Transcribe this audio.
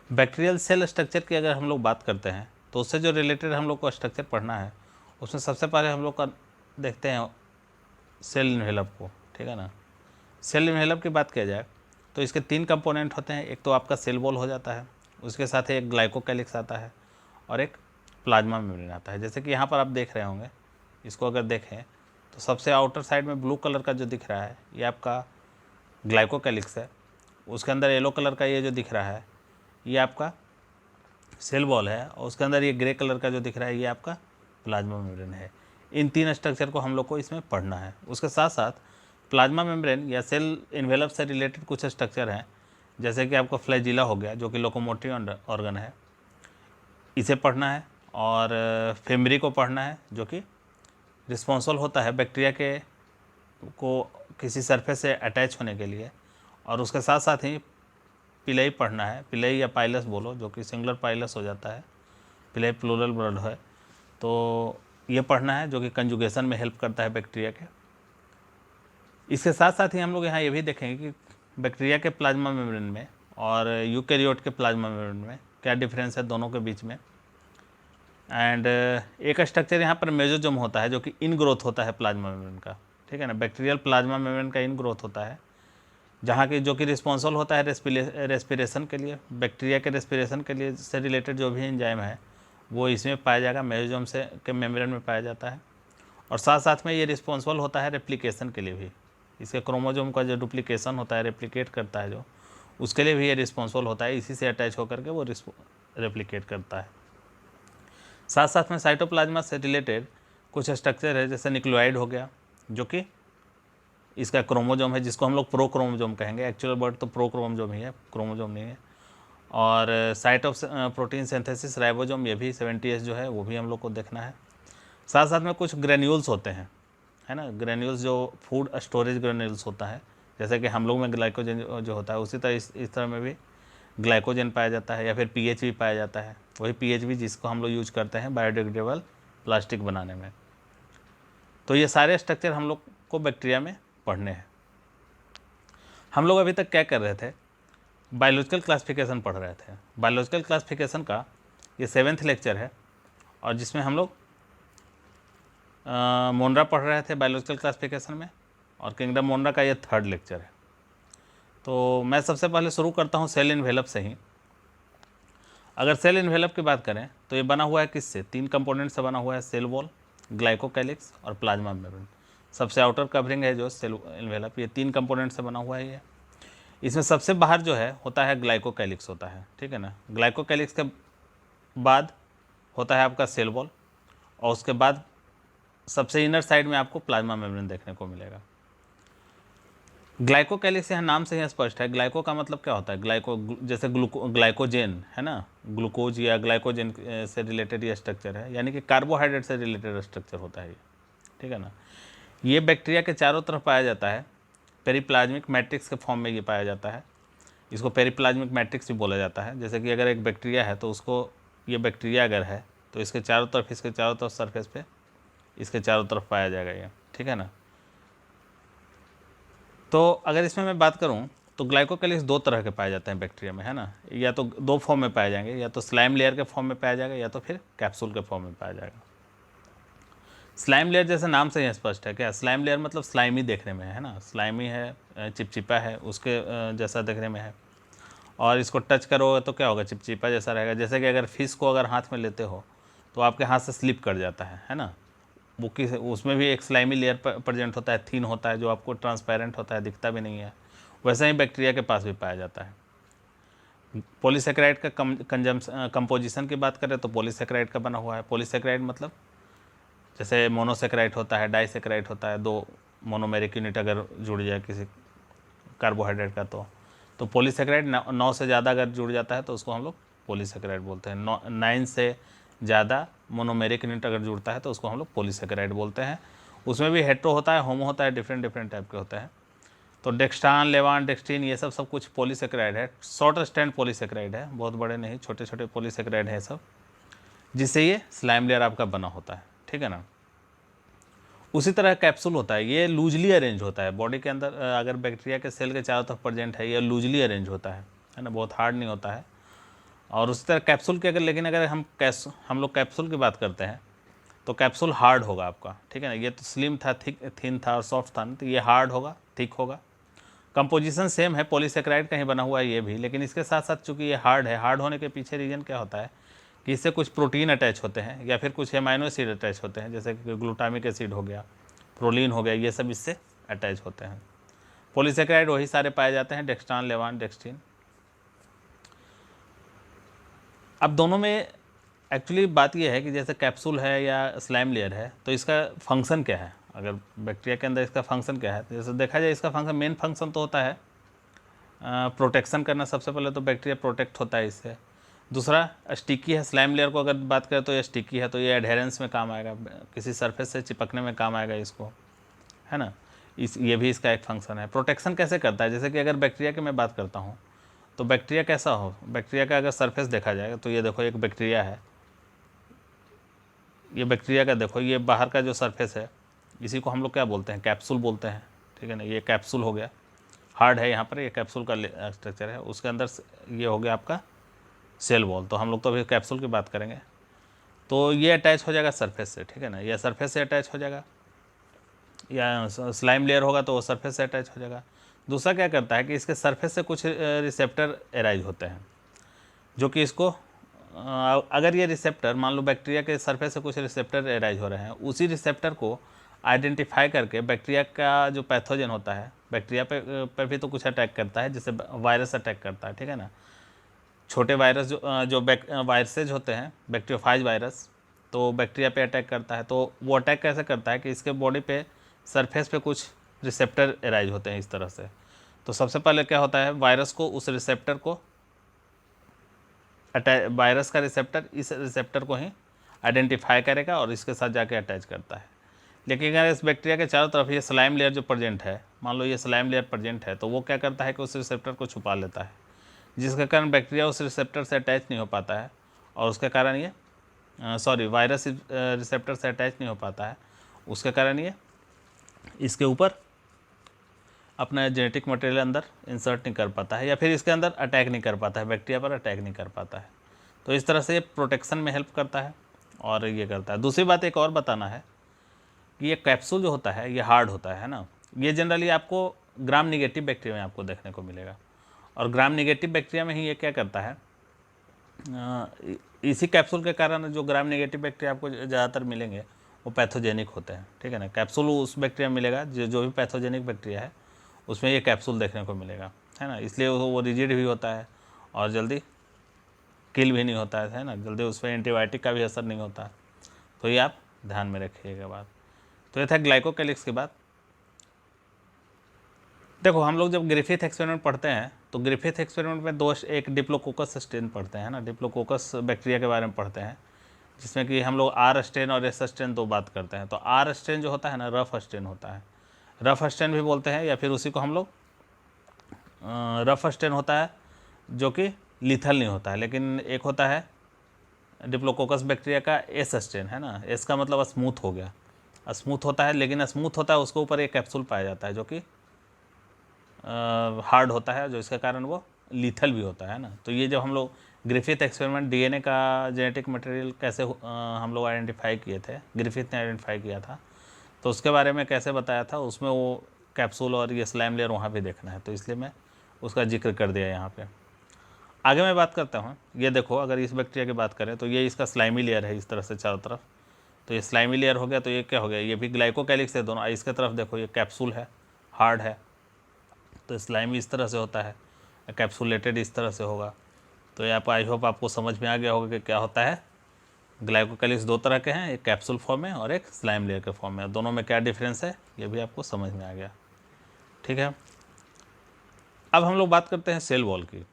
Bacterial cell structure की अगर हम लोग बात करते हैं तो उससे जो रिलेटेड हम लोग को स्ट्रक्चर पढ़ना है, उसमें सबसे पहले हम लोग का देखते हैं सेल इन्वेलप को, ठीक है ना। सेल इन्वेलप की बात किया जाए तो इसके 3 कंपोनेंट होते हैं। एक तो आपका सेल वॉल हो जाता है, उसके साथ ही एक ग्लाइकोकैलिक्स आता है और एक प्लाज्मा मेम्ब्रेन आता है। जैसे कि यहाँ पर आप देख रहे होंगे, इसको अगर देखें तो सबसे आउटर साइड में ब्लू कलर का जो दिख रहा है ये आपका ग्लाइकोकैलिक्स है। उसके अंदर येलो कलर का ये जो दिख रहा है ये आपका सेल वॉल है, और उसके अंदर ये ग्रे कलर का जो दिख रहा है ये आपका प्लाज्मा मेम्ब्रेन है। इन 3 स्ट्रक्चर को हम लोग को इसमें पढ़ना है। उसके साथ साथ प्लाज्मा मेम्ब्रेन या सेल इन्वेलप से रिलेटेड कुछ स्ट्रक्चर हैं, जैसे कि आपका फ्लैजिला हो गया जो कि लोकोमोटिव ऑर्गन है, इसे पढ़ना है। और फेमरी को पढ़ना है जो कि रिस्पॉन्सिबल होता है बैक्टीरिया के को किसी सरफेस से अटैच होने के लिए। और उसके साथ साथ ही पिलई पढ़ना है, पिलई या पाइलस बोलो, जो कि सिंगुलर पाइलस हो जाता है, पिलई प्लूरल वर्ड है, तो ये पढ़ना है जो कि कंजुगेशन में हेल्प करता है बैक्टीरिया के। इसके साथ साथ ही हम लोग यहाँ ये भी देखेंगे कि बैक्टीरिया के प्लाज्मा मेम्ब्रेन में और यूकैरियोट के प्लाज्मा मेम्ब्रेन में क्या डिफरेंस है दोनों के बीच में। एंड एक स्ट्रक्चर यहाँ पर मेसोजोम होता है जो कि इन ग्रोथ होता है प्लाज्मा मेम्ब्रेन का, ठीक है ना। बैक्टीरियल प्लाज्मा मेम्ब्रेन का इन ग्रोथ होता है, जहाँ की जो कि रिस्पॉन्सिबल होता है रेस्पिरेशन के लिए, बैक्टीरिया के रेस्पिरेशन के लिए से रिलेटेड जो भी एंजाइम है वो इसमें पाया जाएगा, मेसोजोम से के मेम्ब्रेन में पाया जाता है। और साथ साथ में ये रिस्पॉन्सिबल होता है रेप्लिकेशन के लिए भी। इसके क्रोमोजोम का जो डुप्लीकेशन होता है, रेप्लिकेट करता है जो, उसके लिए भी ये रिस्पॉन्सिबल होता है, इसी से अटैच होकर के वो रेप्लिकेट करता है। साथ साथ में साइटोप्लाज्मा से रिलेटेड कुछ स्ट्रक्चर है, जैसे न्यूक्लियोइड हो गया जो कि इसका क्रोमोजोम है, जिसको हम लोग प्रो क्रोमोजोम कहेंगे। एक्चुअल वर्ड तो प्रो क्रोमोजोम ही है, क्रोमोजोम नहीं है। और site of protein synthesis ribosome, ये भी 70S जो है वो भी हम लोग को देखना है। साथ साथ में कुछ ग्रेन्यूल्स होते हैं, है ना। ग्रेन्यूल्स जो फूड स्टोरेज ग्रेन्यूल्स होता है, जैसे कि हम लोग में ग्लाइकोजन जो होता है, उसी तरह इस तरह में भी ग्लाइकोजन पाया जाता है, या फिर पीएच भी पाया जाता है। वही पीएच भी जिसको हम लोग यूज करते हैं बायोडिग्रेडेबल प्लास्टिक बनाने में। तो ये सारे स्ट्रक्चर हम लोग को बैक्टीरिया में पढ़ने हैं। हम लोग अभी तक क्या कर रहे थे, बायोलॉजिकल क्लासिफिकेशन पढ़ रहे थे। बायोलॉजिकल क्लासिफिकेशन का ये 7th लेक्चर है, और जिसमें हम लोग मोनरा पढ़ रहे थे बायोलॉजिकल क्लासिफिकेशन में, और किंगडम मोनरा का ये 3rd लेक्चर है। तो मैं सबसे पहले शुरू करता हूँ सेल इन्वेलप से ही। अगर सेल इन्वेलप की बात करें तो ये बना हुआ है किससे, 3 कंपोनेंट से बना हुआ है, सेल वॉल, ग्लाइकोकैलिक्स और प्लाज्मा मेम्ब्रेन। सबसे आउटर कवरिंग है जो सेल इन्वेलप, ये 3 कंपोनेंट से बना हुआ है ये। इसमें सबसे बाहर जो है होता है ग्लाइकोकैलिक्स होता है, ठीक है ना। ग्लाइकोकैलिक्स के बाद होता है आपका सेल वॉल, और उसके बाद सबसे इनर साइड में आपको प्लाज्मा मेम्ब्रेन देखने को मिलेगा। ग्लाइकोकैलिक्स यहाँ नाम से ही स्पष्ट है। ग्लाइको का मतलब क्या होता है, ग्लाइको जैसे ग्लाइकोजेन है ना, ग्लूकोज या ग्लाइकोजेन से रिलेटेड ये स्ट्रक्चर है, यानी कि कार्बोहाइड्रेट से रिलेटेड स्ट्रक्चर होता है ये, ठीक है ना। ये बैक्टीरिया के चारों तरफ पाया जाता है, पेरिप्लाज्मिक मैट्रिक्स के फॉर्म में ये पाया जाता है। इसको पेरिप्लाज्मिक मैट्रिक्स भी बोला जाता है। जैसे कि अगर एक बैक्टीरिया है तो उसको, ये बैक्टीरिया अगर है तो इसके चारों तरफ सरफेस पे इसके चारों तरफ पाया जाएगा ये, ठीक है ना। तो अगर इसमें मैं बात करूं तो ग्लाइकोकैलिक्स 2 तरह के पाए जाते हैं बैक्टीरिया में, है ना। या तो 2 फॉर्म में पाए जाएंगे, या तो स्लाइम लेयर के फॉर्म में पाया जाएगा, या तो फिर कैप्सूल के फॉर्म में पाया जाएगा। स्लाइम लेयर जैसे नाम से ही स्पष्ट है, क्या स्लाइम लेयर मतलब स्लाइमी देखने में है ना, स्लाइमी है, चिपचिपा है, उसके जैसा देखने में है। और इसको टच करोगे तो क्या होगा, चिपचिपा जैसा रहेगा। जैसे कि अगर फिश को अगर हाथ में लेते हो तो आपके हाथ से स्लिप कर जाता है ना। वो किस, उसमें भी एक स्लाइमी लेयर प्रेजेंट होता है, थिन होता है, जो आपको ट्रांसपेरेंट होता है, दिखता भी नहीं है। वैसे ही बैक्टीरिया के पास भी पाया जाता है। पॉलीसेकेराइड का कंपोजिशन की बात करें तो पॉलीसेकेराइड का बना हुआ है। पॉलीसेकेराइड मतलब जैसे मोनोसेकेराइड होता है, डाइसेकेराइड होता है, 2 मोनोमेरिक यूनिट अगर जुड़ जाए किसी कार्बोहाइड्रेट का तो पॉलीसेकेराइड 9 से ज़्यादा अगर जुड़ जाता है तो उसको हम लोग पॉलीसेकेराइड बोलते हैं। 9 से ज़्यादा मोनोमेरिक यूनिट अगर जुड़ता है तो उसको हम लोग पॉलीसेकेराइड बोलते हैं। उसमें भी हेट्रो होता है, होमो होता है, डिफरेंट टाइप के होते हैं। तो डेक्सट्रान, लेवान, डेक्सट्रीन, ये सब कुछ पॉलीसेकेराइड है। शॉर्ट स्टैंड पॉलीसेकेराइड है, बहुत बड़े नहीं, छोटे छोटे पॉलीसेकेराइड है सब, जिससे ये स्लाइम लेयर आपका बना होता है, ठीक है ना। उसी तरह कैप्सूल होता है, ये लूजली अरेंज होता है बॉडी के अंदर। अगर बैक्टीरिया के सेल के चारों तरफ प्रेजेंट है, ये लूजली अरेंज होता है ना, बहुत हार्ड नहीं होता है। और उसी तरह कैप्सूल की लेकिन अगर हम लोग कैप्सूल की बात करते हैं तो कैप्सूल हार्ड होगा आपका, ठीक है ना। ये तो स्लिम था, थिन था और सॉफ्ट था, तो ये हार्ड होगा, थिक होगा। कंपोजिशन सेम है, पॉलीसेकेराइड का ही बना हुआ है ये भी, लेकिन इसके साथ साथ चूंकि ये हार्ड है, हार्ड होने के पीछे रीज़न क्या होता है कि इससे कुछ प्रोटीन अटैच होते हैं या फिर कुछ एमाइनो एसिड अटैच होते हैं, जैसे कि ग्लूटामिक एसिड हो गया, प्रोलीन हो गया, ये सब इससे अटैच होते हैं। पॉलीसेकेराइड वही सारे पाए जाते हैं, डेक्सट्रान, लेवान, डेक्सट्रीन। अब दोनों में एक्चुअली बात यह है कि जैसे कैप्सूल है या स्लाइम लेयर है, तो इसका फंक्शन क्या है। अगर बैक्टीरिया के अंदर इसका फंक्शन क्या है, तो जैसे देखा जाए इसका फंक्शन, मेन फंक्शन तो होता है प्रोटेक्शन करना। सबसे पहले तो बैक्टीरिया प्रोटेक्ट होता है इससे। दूसरा स्टिकी है, स्लाइम लेयर को अगर बात करें तो ये स्टिकी है, तो ये एडहेरेंस में काम आएगा, किसी सरफेस से चिपकने में काम आएगा इसको, है ना। ये भी इसका एक फंक्शन है। प्रोटेक्शन कैसे करता है, जैसे कि अगर बैक्टीरिया की मैं बात करता हूँ तो बैक्टीरिया कैसा हो, बैक्टीरिया का अगर सरफेस देखा जाएगा तो ये देखो एक बैक्टीरिया है, ये बैक्टीरिया का देखो, ये बाहर का जो सरफेस है इसी को हम लोग क्या बोलते हैं, कैप्सूल बोलते हैं, ठीक है ना। ये कैप्सूल हो गया, हार्ड है यहाँ पर, ये कैप्सूल का स्ट्रक्चर है। उसके अंदर ये हो गया आपका सेल वॉल, तो हम लोग तो अभी कैप्सूल की बात करेंगे। तो ये अटैच हो जाएगा सरफेस से, ठीक है ना, या सरफेस से अटैच हो जाएगा, या स्लाइम लेयर होगा तो वो सरफेस से अटैच हो जाएगा। दूसरा क्या करता है कि इसके सरफेस से कुछ रिसेप्टर एराइज होते हैं, जो कि इसको अगर ये रिसेप्टर, मान लो बैक्टीरिया के सरफेस से कुछ रिसेप्टर एराइज हो रहे हैं, उसी रिसेप्टर को आइडेंटिफाई करके बैक्टीरिया का जो पैथोजन होता है, बैक्टीरिया पे भी तो कुछ अटैक करता है, जैसे वायरस अटैक करता है, ठीक है ना। छोटे वायरस जो वायरसेज होते हैं, बैक्टीरियोफाइज वायरस, तो बैक्टीरिया पे अटैक करता है। तो वो अटैक कैसे करता है कि इसके बॉडी पे सरफेस पे कुछ रिसेप्टर एराइज होते हैं इस तरह से। तो सबसे पहले क्या होता है, वायरस को उस रिसेप्टर को वायरस का रिसेप्टर इस रिसेप्टर को ही आइडेंटिफाई करेगा और इसके साथ जाके अटैच करता है। लेकिन अगर इस बैक्टीरिया के चारों तरफ ये स्लाइम लेयर जो प्रेजेंट है, मान लो ये स्लाइम लेयर प्रेजेंट है, तो वो क्या करता है कि उस रिसेप्टर को छुपा लेता है, जिसके कारण बैक्टीरिया उस रिसेप्टर से अटैच नहीं हो पाता है, और उसके कारण ये वायरस रिसेप्टर से अटैच नहीं हो पाता है, उसके कारण ये इसके ऊपर अपना जेनेटिक मटेरियल अंदर इंसर्ट नहीं कर पाता है, या फिर इसके अंदर अटैक नहीं कर पाता है, बैक्टीरिया पर अटैक नहीं कर पाता है। तो इस तरह से ये प्रोटेक्शन में हेल्प करता है और ये करता है। दूसरी बात एक और बताना है कि ये कैप्सूल जो होता है ये हार्ड होता है ना। ये जनरली आपको ग्राम निगेटिव बैक्टीरिया में आपको देखने को मिलेगा, और ग्राम निगेटिव बैक्टीरिया में ही ये क्या करता है, इसी कैप्सूल के कारण जो ग्राम नेगेटिव बैक्टीरिया आपको ज़्यादातर मिलेंगे वो पैथोजेनिक होते हैं, ठीक है ना। कैप्सूल उस बैक्टीरिया में मिलेगा जो भी पैथोजेनिक बैक्टीरिया है, उसमें ये कैप्सूल देखने को मिलेगा, है ना। इसलिए वो रिजिड भी होता है और जल्दी किल भी नहीं होता है ना, जल्दी उस पर एंटीबायोटिक का भी असर नहीं होता है। तो ये आप ध्यान में रखिएगा बात। तो ये था ग्लाइकोकैलिक्स की बात। देखो हम लोग जब ग्रिफिथ एक्सपेरिमेंट पढ़ते हैं तो ग्रिफिथ एक्सपेरिमेंट में एक डिप्लोकोकस स्ट्रेन पढ़ते हैं ना, डिप्लोकोकस बैक्टीरिया के बारे में पढ़ते हैं, जिसमें कि हम लोग आर स्ट्रेन और एस स्ट्रेन दो बात करते हैं। तो आर स्ट्रेन जो होता है ना, रफ स्ट्रेन होता है, रफ स्ट्रेन भी बोलते हैं, या फिर उसी को हम लोग रफ स्ट्रेन होता है जो कि लीथल नहीं होता है। लेकिन एक होता है डिप्लोकोकस बैक्टीरिया का एस स्ट्रेन, है ना, एस का मतलब स्मूथ हो गया, स्मूथ होता है, लेकिन स्मूथ होता है उसके ऊपर एक कैप्सूल पाया जाता है जो कि हार्ड होता है, जो इसके कारण वो लीथल भी होता है ना। तो ये जब हम लोग ग्रिफिथ एक्सपेरिमेंट डीएनए का जेनेटिक मटेरियल कैसे हम लोग आइडेंटिफाई किए थे, ग्रिफिथ ने आइडेंटिफाई किया था, तो उसके बारे में कैसे बताया था, उसमें वो कैप्सूल और ये स्लाइम लेयर वहाँ भी देखना है, तो इसलिए मैं उसका जिक्र कर दिया यहाँ पे। आगे मैं बात करता हूँ, ये देखो अगर इस बैक्टीरिया की बात करें तो ये इसका स्लाइमी लेयर है इस तरह से चारों तरफ, तो ये स्लाइमी लेयर हो गया। तो ये क्या हो गया, ये भी ग्लाइकोकैलिक्स है दोनों। इसके तरफ देखो ये कैप्सूल है, हार्ड है, तो स्लाइमी इस तरह से होता है, कैप्सूलेटेड इस तरह से होगा। तो ये आप आई होप आपको समझ में आ गया होगा कि क्या होता है। ग्लाइकोकैलिक्स दो तरह के हैं, एक कैप्सूल फॉर्म में और एक स्लाइम लेयर के फॉर्म में, दोनों में क्या डिफरेंस है ये भी आपको समझ में आ गया, ठीक है। अब हम लोग बात करते हैं सेल वॉल की।